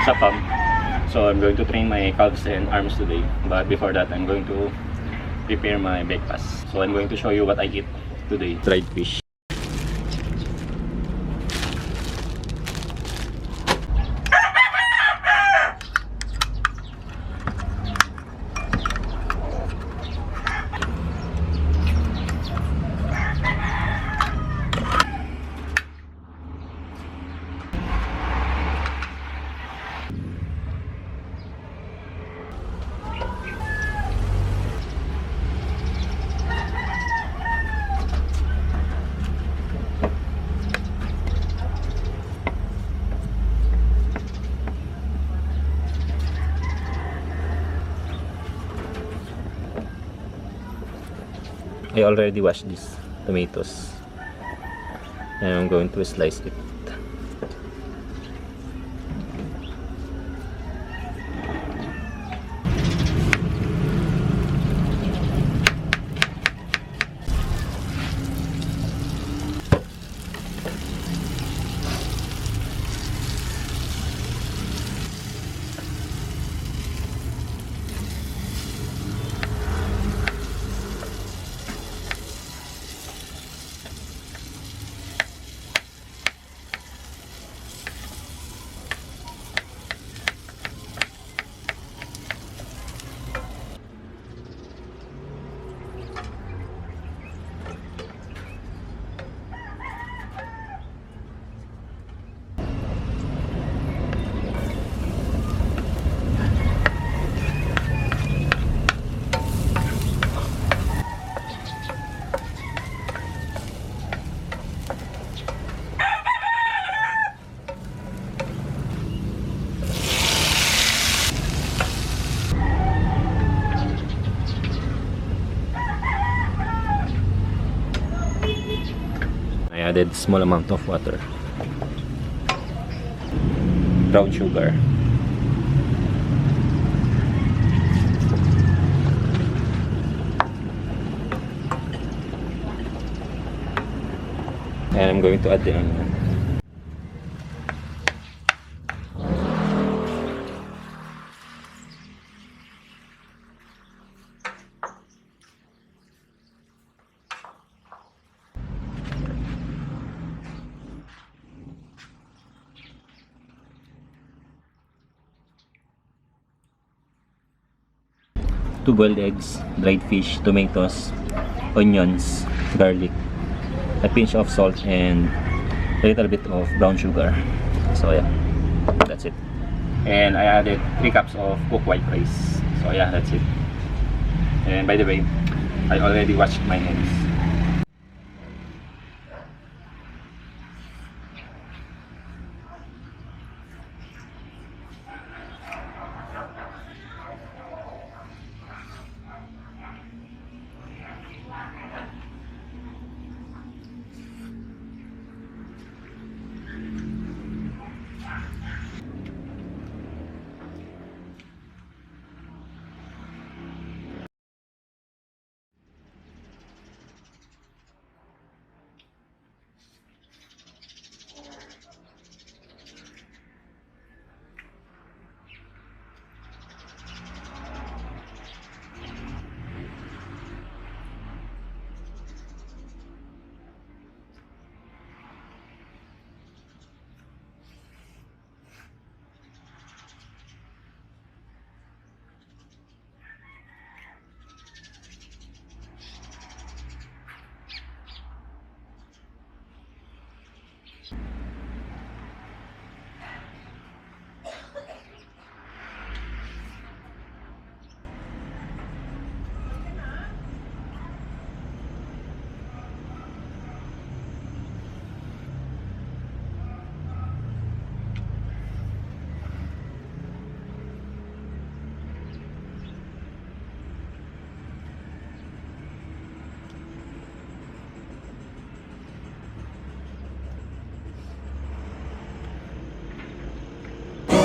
sa farm. So I'm going to train my calves and arms today. But before that, I'm going to prepare my breakfast. So I'm going to show you what I eat today. Dried fish. I already washed these tomatoes and I'm going to slice it. I added small amount of water, brown sugar, and I'm going to add the onion. Two boiled eggs, dried fish, tomatoes, onions, garlic, a pinch of salt, and a little bit of brown sugar. So yeah, that's it. And I added 3 cups of cooked white rice. So yeah, that's it. And by the way, I already washed my hands.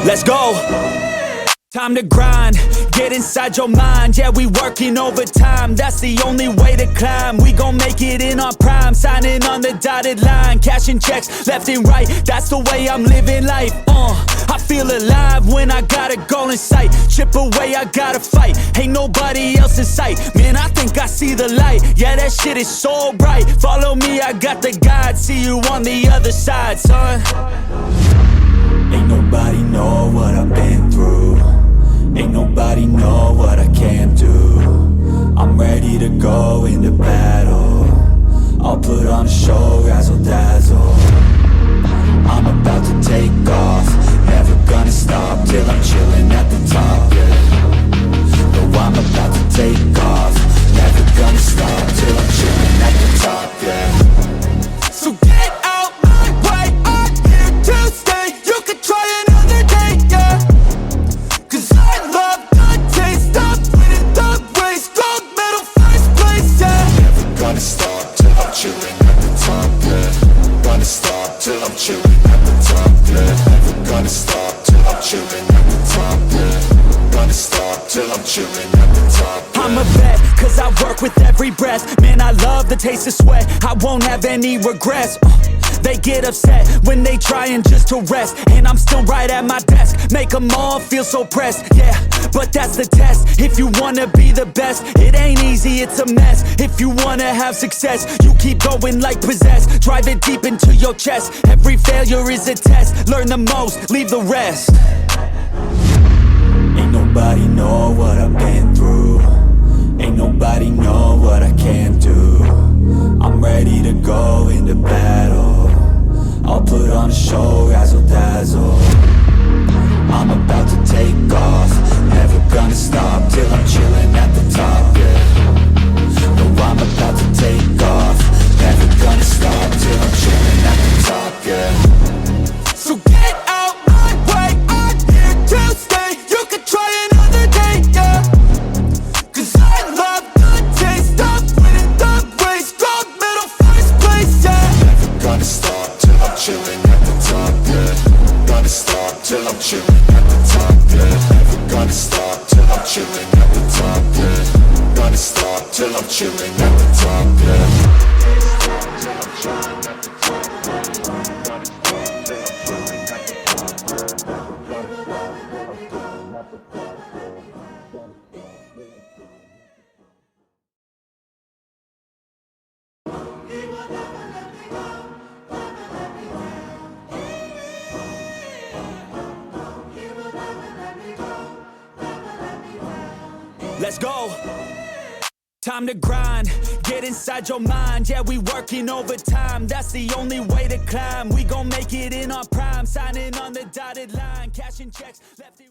Let's go! Time to grind, get inside your mind. Yeah, we working overtime, that's the only way to climb. We gon' make it in our prime, signing on the dotted line. Cashing checks left and right, that's the way I'm living life. I feel alive when I got a goal in sight. Chip away, I gotta fight. Ain't nobody else in sight. Man, I think I see the light. Yeah, that shit is so bright. Follow me, I got the guide. See you on the other side, son. Ain't nobody know what I've been through. Ain't nobody know what I can do. I'm ready to go into battle. I'll put on a show, razzle dazzle. I'm about to take off. Never gonna stop till I'm chilling at the top, yeah. No, I'm about to take off. Never gonna stop till I'm chilling at the top, yeah. So get out my way, I'm here to stay. You could try another day, yeah. Cause I love the taste of winning the race. Gold medal, first place, yeah. Never gonna stop till I'm chilling at the top, yeah. Gonna stop till I'm chilling at the top, yeah. Never gonna stop till I'm chilling at the top, yeah. Gonna stop till I'm chilling at the top, yeah. I'm a vet, cause I work with every breath. Man, I love the taste of sweat. I won't have any regrets. They get upset when they trying just to rest. And I'm still right at my desk. Make them all feel so pressed. Yeah, but that's the test. If you wanna be the best, it ain't easy, it's a mess. If you wanna have success, you keep going like possessed. Drive it deep into your chest. Every failure is a test. Learn the most, leave the rest. Ain't nobody know what I've been through. Ain't nobody know what I can do. I'm ready to go into battle. I'll put on a show, razzle dazzle. I'm about to take off. Never gonna stop till I'm chilling at the top, yeah. No, I'm about to take off. Never gonna stop till I'm chilling at the top, yeah. So get out my way, I'm here to stay. You could try another day, yeah. Cause I love the taste of winning the race. Gold medal, first place, yeah. Never gonna stop till I'm chilling at the top, yeah. Gonna stop till I'm chilling at the top, yeah. Never gonna stop till I'm chilling at the top, yeah. Gonna stop till I'm chilling at the top, yeah. Let's go. Time to grind, get inside your mind. Yeah, we working overtime. That's the only way to climb. We gon' make it in our prime. Signing on the dotted line, cashing checks left and